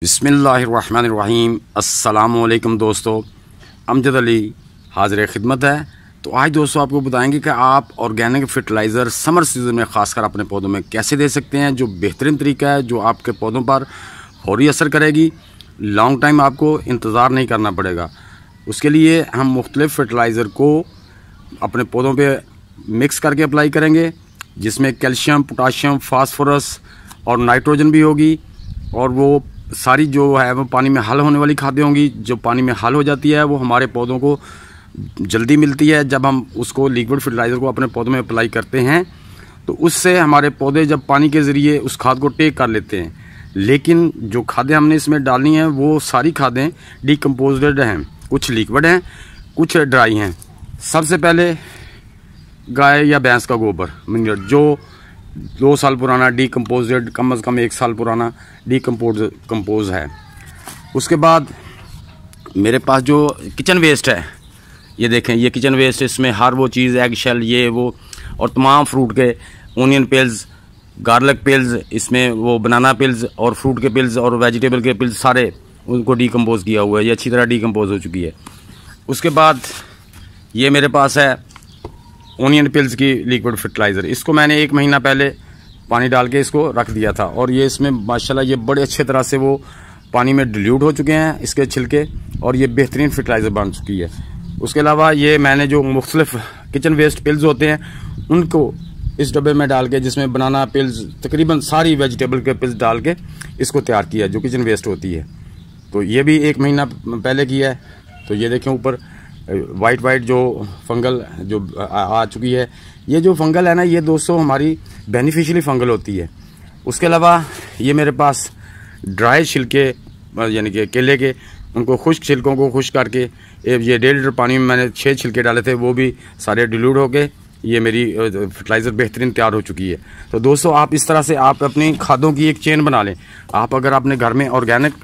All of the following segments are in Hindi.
बिस्मिल्लाहिर्रहमानिर्रहीम। अस्सलामुअलैकुम दोस्तों, अमजद अली हाजिर खिदमत है। तो आज दोस्तों आपको बताएंगे कि आप ऑर्गेनिक फर्टिलाइज़र समर सीज़न में ख़ासकर अपने पौधों में कैसे दे सकते हैं, जो बेहतरीन तरीका है, जो आपके पौधों पर फौरी असर करेगी। लॉन्ग टाइम आपको इंतज़ार नहीं करना पड़ेगा। उसके लिए हम मुख्तलिफ़ फर्टिलाइज़र को अपने पौधों पर मिक्स करके अप्लाई करेंगे, जिसमें कैल्शियम, पोटाशियम, फास्फोरस और नाइट्रोजन भी होगी। और वो सारी जो है वो पानी में हल होने वाली खादें होंगी। जो पानी में हल हो जाती है वो हमारे पौधों को जल्दी मिलती है। जब हम उसको लिक्विड फर्टिलाइज़र को अपने पौधों में अप्लाई करते हैं तो उससे हमारे पौधे जब पानी के ज़रिए उस खाद को टेक कर लेते हैं। लेकिन जो खादें हमने इसमें डालनी हैं वो सारी खादें डिकम्पोज्ड हैं, कुछ लिक्विड हैं, कुछ ड्राई हैं। सबसे पहले गाय या भैंस का गोबर मिनरल, जो 2 साल पुराना डिकम्पोज्ड, कम से कम 1 साल पुराना डिकम्पोज है। उसके बाद मेरे पास जो किचन वेस्ट है, ये देखें, ये किचन वेस्ट, इसमें हर वो चीज़, एग शेल, ये वो, और तमाम फ्रूट के ओनियन पिल्स, गार्लिक पिल्स, इसमें वो बनाना पिल्स और फ्रूट के पिल्स और वेजिटेबल के पिल्स, सारे उनको डिकम्पोज किया हुआ है। ये अच्छी तरह डिकम्पोज हो चुकी है। उसके बाद ये मेरे पास है ओनियन पिल्स की लिक्विड फर्टिलाइज़र। इसको मैंने 1 महीना पहले पानी डाल के इसको रख दिया था, और ये इसमें माशाल्लाह ये बड़े अच्छे तरह से वो पानी में डिल्यूट हो चुके हैं इसके छिलके, और ये बेहतरीन फर्टिलाइज़र बन चुकी है। उसके अलावा ये मैंने जो मुख्तलिफ किचन वेस्ट पिल्स होते हैं उनको इस डब्बे में डाल के, जिसमें बनाना पिल्स, तकरीबन सारी वेजिटेबल के पिल्स डाल के इसको तैयार किया जो किचन वेस्ट होती है। तो ये भी 1 महीना पहले किया है। तो ये देखें ऊपर वाइट जो फंगल जो आ चुकी है। ये जो फंगल है ना, ये दोस्तों हमारी बेनिफिशियली फंगल होती है। उसके अलावा ये मेरे पास ड्राई छिलके, यानी कि केले के, उनको खुश्क छिलकों को खुश्क करके ये 1.5 लीटर पानी में मैंने 6 छिलके डाले थे, वो भी सारे डिल्यूट हो के ये मेरी फर्टिलाइज़र बेहतरीन तैयार हो चुकी है। तो दोस्तों आप इस तरह से आप अपनी खादों की एक चेन बना लें। आप अगर अपने घर में ऑर्गेनिक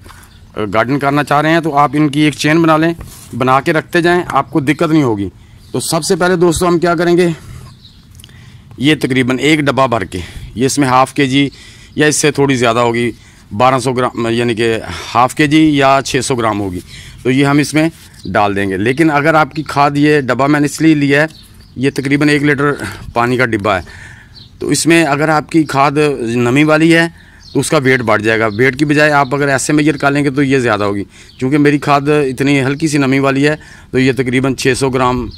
गार्डन करना चाह रहे हैं तो आप इनकी एक चेन बना लें, बना के रखते जाएं, आपको दिक्कत नहीं होगी। तो सबसे पहले दोस्तों हम क्या करेंगे, ये तकरीबन 1 डब्बा भर के, ये इसमें ½ kg या इससे थोड़ी ज़्यादा होगी, 1200 ग्राम, यानी कि ½ kg या 600 ग्राम होगी। तो ये हम इसमें डाल देंगे। लेकिन अगर आपकी खाद, ये डब्बा मैंने इसलिए लिया है, ये तकरीबन 1 लीटर पानी का डिब्बा है, तो इसमें अगर आपकी खाद नमी वाली है तो उसका वेट बढ़ जाएगा। वेट की बजाय आप अगर ऐसे मेजर कर लेंगे तो ये ज़्यादा होगी। क्योंकि मेरी खाद इतनी हल्की सी नमी वाली है, तो ये तकरीबन 600 ग्राम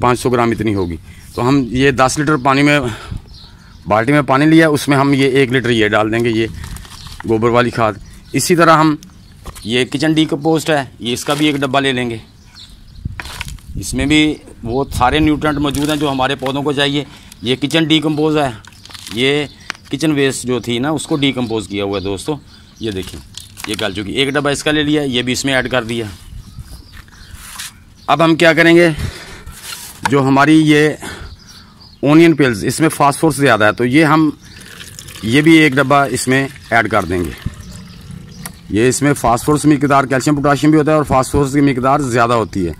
500 ग्राम इतनी होगी। तो हम ये 10 लीटर पानी में, बाल्टी में पानी लिया, उसमें हम ये 1 लीटर ये डाल देंगे, ये गोबर वाली खाद। इसी तरह हम ये किचन डिकम्पोस्ट है, ये इसका भी 1 डब्बा ले लेंगे। इसमें भी वो सारे न्यूट्रेंट मौजूद हैं जो हमारे पौधों को चाहिए। ये किचन डिकम्पोज है, ये किचन वेस्ट जो थी ना उसको डिकम्पोज किया हुआ है दोस्तों। ये देखिए, ये गल चुकी। 1 डब्बा इसका ले लिया, ये भी इसमें ऐड कर दिया। अब हम क्या करेंगे, जो हमारी ये ओनियन पिल्स, इसमें फास्फोरस ज़्यादा है, तो ये भी 1 डब्बा इसमें ऐड कर देंगे। ये इसमें फास्फोरस की मिकदार, कैल्शियम पोटाशियम भी होता है और फास्फोरस की मिकदार ज़्यादा होती है।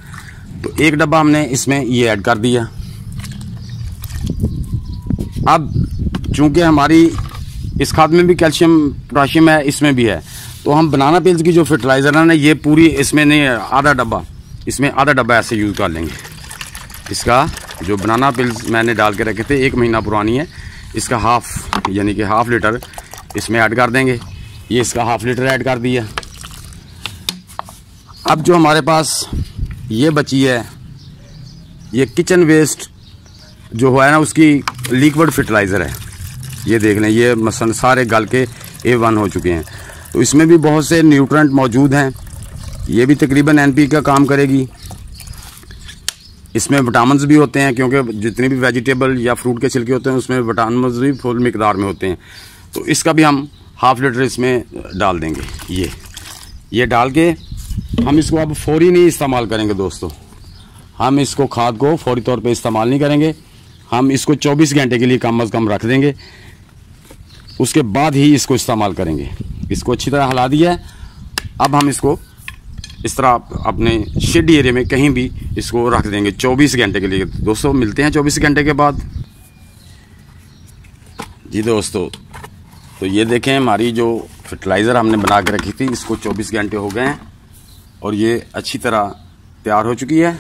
तो 1 डब्बा हमने इसमें ये ऐड कर दिया। अब चूँकि हमारी इस खाद में भी कैल्शियम पोटाशियम है, इसमें भी है, तो हम बनाना पिल्स की जो फर्टिलाइज़र है ना, ये पूरी इसमें नहीं, आधा डब्बा, इसमें आधा डब्बा ऐसे यूज़ कर लेंगे। इसका जो बनाना पिल्स मैंने डाल के रखे थे, 1 महीना पुरानी है, इसका हाफ, यानी कि ½ लीटर इसमें ऐड कर देंगे। ये इसका ½ लीटर ऐड कर दिया। अब जो हमारे पास ये बची है, ये किचन वेस्ट जो है ना, उसकी लिक्विड फर्टिलाइज़र है। ये देख लें, ये मसलन सारे गल के A1 हो चुके हैं। तो इसमें भी बहुत से न्यूट्रेंट मौजूद हैं। ये भी तकरीबन NP का काम करेगी। इसमें विटामिन्स भी होते हैं, क्योंकि जितने भी वेजिटेबल या फ्रूट के छिलके होते हैं उसमें विटामिन्स भी फुल मिकदार में होते हैं। तो इसका भी हम ½ लीटर इसमें डाल देंगे। ये डाल के हम इसको अब फौरी नहीं इस्तेमाल करेंगे दोस्तों। हम इसको खाद को फौरी तौर पे इस्तेमाल नहीं करेंगे। हम इसको 24 घंटे के लिए कम से कम रख देंगे, उसके बाद ही इसको इस्तेमाल करेंगे। इसको अच्छी तरह हिला दिया है। अब हम इसको इस तरह अपने शेड एरिया में कहीं भी इसको रख देंगे 24 घंटे के लिए। दोस्तों मिलते हैं 24 घंटे के बाद। जी दोस्तों, तो ये देखें हमारी जो फर्टिलाइज़र हमने बना के रखी थी, इसको 24 घंटे हो गए हैं और ये अच्छी तरह तैयार हो चुकी है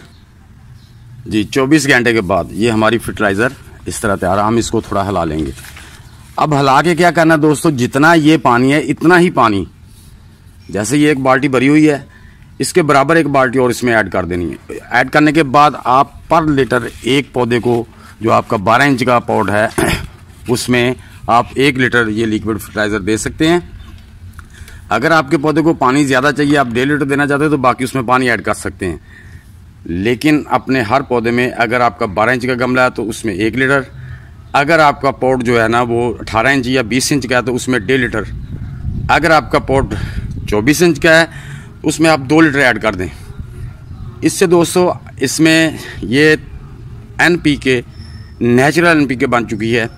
जी। 24 घंटे के बाद ये हमारी फर्टिलाइज़र इस तरह तैयार है। हम इसको थोड़ा हिला लेंगे। अब हिला के क्या करना है दोस्तों, जितना ये पानी है इतना ही पानी, जैसे ये एक बाल्टी भरी हुई है, इसके बराबर एक बाल्टी और इसमें ऐड कर देनी है। ऐड करने के बाद आप पर लीटर एक पौधे को, जो आपका 12 इंच का पॉट है, उसमें आप 1 लीटर ये लिक्विड फर्टिलाइज़र दे सकते हैं। अगर आपके पौधे को पानी ज़्यादा चाहिए, आप 1.5 लीटर देना चाहते हो, तो बाकी उसमें पानी ऐड कर सकते हैं। लेकिन अपने हर पौधे में, अगर आपका 12 इंच का गमला है तो उसमें 1 लीटर, अगर आपका पॉट जो है ना वो 18 इंच या 20 इंच का है तो उसमें 1.5 लीटर, अगर आपका पॉट 24 इंच का है उसमें आप 2 लीटर ऐड कर दें। इससे दोस्तों इसमें ये NPK, नेचुरल NPK बन चुकी है।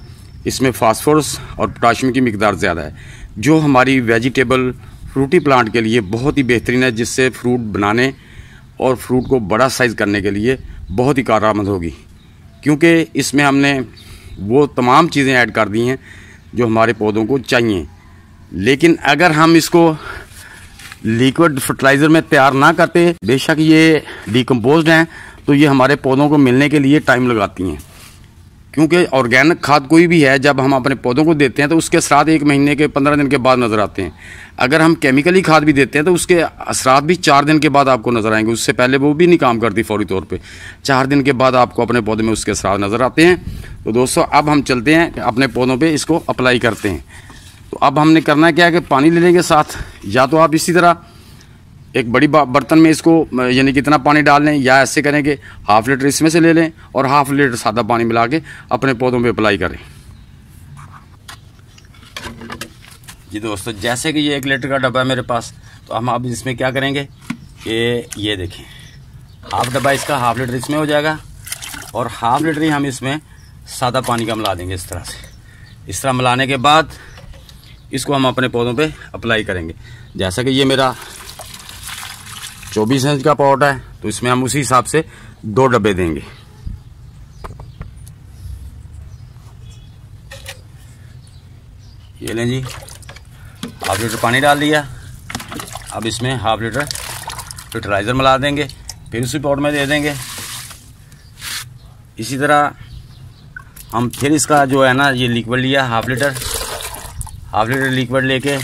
इसमें फास्फोरस और पोटाशियम की मिकदार ज़्यादा है, जो हमारी वेजिटेबल फ्रूटी प्लांट के लिए बहुत ही बेहतरीन है, जिससे फ्रूट बनाने और फ्रूट को बड़ा साइज़ करने के लिए बहुत ही कारआमद होगी। क्योंकि इसमें हमने वो तमाम चीज़ें ऐड कर दी हैं जो हमारे पौधों को चाहिए। लेकिन अगर हम इसको लिक्विड फर्टिलाइज़र में तैयार ना करते, बेशक ये डिकम्पोज्ड हैं, तो ये हमारे पौधों को मिलने के लिए टाइम लगाती हैं। क्योंकि ऑर्गेनिक खाद कोई भी है, जब हम अपने पौधों को देते हैं तो उसके असरात 1 महीने के 15 दिन के बाद नज़र आते हैं। अगर हम केमिकली खाद भी देते हैं तो उसके असरात भी 4 दिन के बाद आपको नज़र आएंगे। उससे पहले वो भी नहीं काम करती फौरी तौर पे। 4 दिन के बाद आपको अपने पौधे में उसके असरात नज़र आते हैं। तो दोस्तों अब हम चलते हैं अपने पौधों पर इसको अप्लाई करते हैं। तो अब हमने करना क्या है कि पानी ले लेंगे साथ, या तो आप इसी तरह एक बड़ी बर्तन में इसको यानी कितना पानी डाल लें, या ऐसे करें कि ½ लीटर इसमें से ले लें और ½ लीटर सादा पानी मिला के अपने पौधों पे अप्लाई करें जी। दोस्तों जैसे कि ये 1 लीटर का डब्बा है मेरे पास, तो हम अब इसमें क्या करेंगे कि ये देखें, ½ डब्बा इसका, ½ लीटर इसमें हो जाएगा और ½ लीटर ही हम इसमें सादा पानी का मिला देंगे। इस तरह से, इस तरह मिलाने के बाद इसको हम अपने पौधों पे अप्लाई करेंगे। जैसा कि ये मेरा 24 इंच का पॉट है, तो इसमें हम उसी हिसाब से 2 डब्बे देंगे। ये लें जी, ½ लीटर पानी डाल दिया। अब इसमें ½ लीटर फर्टिलाइज़र मिला देंगे, फिर उसी पॉट में दे देंगे। इसी तरह हम फिर इसका जो है ना ये लिक्विड लिया ½ लीटर लिक्विड लेके,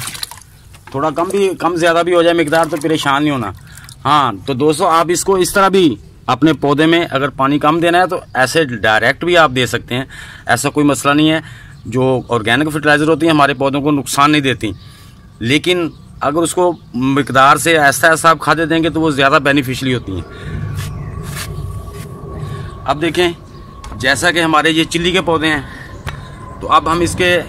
थोड़ा कम ज़्यादा भी हो जाए मिकदार तो परेशान नहीं होना। हाँ, तो दोस्तों आप इसको इस तरह भी अपने पौधे में अगर पानी कम देना है तो ऐसे डायरेक्ट भी आप दे सकते हैं, ऐसा कोई मसला नहीं है। जो ऑर्गेनिक फर्टिलाइज़र होती हैं हमारे पौधों को नुकसान नहीं देती, लेकिन अगर उसको मिकदार से ऐसा आप खादे देंगे तो वो ज़्यादा बेनिफिशियली होती हैं। अब देखें, जैसा कि हमारे ये चिल्ली के पौधे हैं, तो अब हम इसके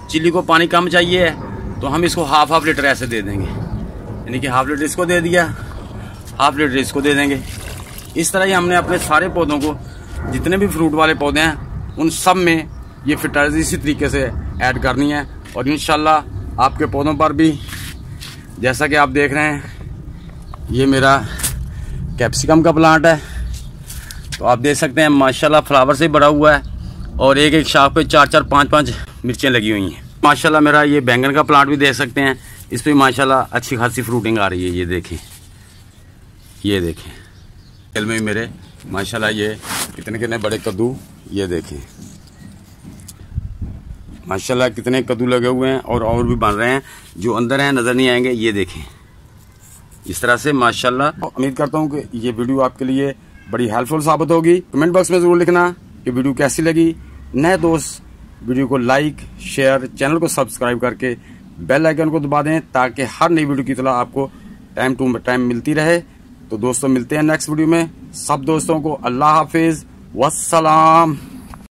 चिल्ली को पानी कम चाहिए तो हम इसको ½ लीटर ऐसे दे देंगे, यानी कि ½ लीटर इसको दे दिया, ½ लीटर इसको दे देंगे। इस तरह ही हमने अपने सारे पौधों को, जितने भी फ्रूट वाले पौधे हैं, उन सब में ये फर्टिलाइज़र इसी तरीके से ऐड करनी है। और इंशाल्लाह आपके पौधों पर भी, जैसा कि आप देख रहे हैं, ये मेरा कैप्सिकम का प्लांट है, तो आप देख सकते हैं माशाल्लाह फ्लावर से भरा हुआ है और एक एक शाख पे 4-4, 5-5 मिर्चें लगी हुई हैं। माशाल्लाह मेरा ये बैंगन का प्लांट भी देख सकते हैं, इस पर माशाल्लाह अच्छी खासी फ्रूटिंग आ रही है। ये देखें, ये देखें, खेल में मेरे माशाल्लाह ये कितने बड़े कद्दू, ये देखें माशाल्लाह कितने कद्दू लगे हुए हैं और भी बन रहे हैं, जो अंदर हैं नज़र नहीं आएंगे। ये देखें इस तरह से माशाल्लाह। उम्मीद करता हूँ कि ये वीडियो आपके लिए बड़ी हेल्पफुल साबित होगी। कमेंट बॉक्स में ज़रूर लिखना कि वीडियो कैसी लगी। नए दोस्त वीडियो को लाइक, शेयर, चैनल को सब्सक्राइब करके बेल आइकन को दबा दें, ताकि हर नई वीडियो की इत्तला आपको टाइम टू टाइम मिलती रहे। तो दोस्तों मिलते हैं नेक्स्ट वीडियो में। सब दोस्तों को अल्लाह हाफिज़, वस्सलाम।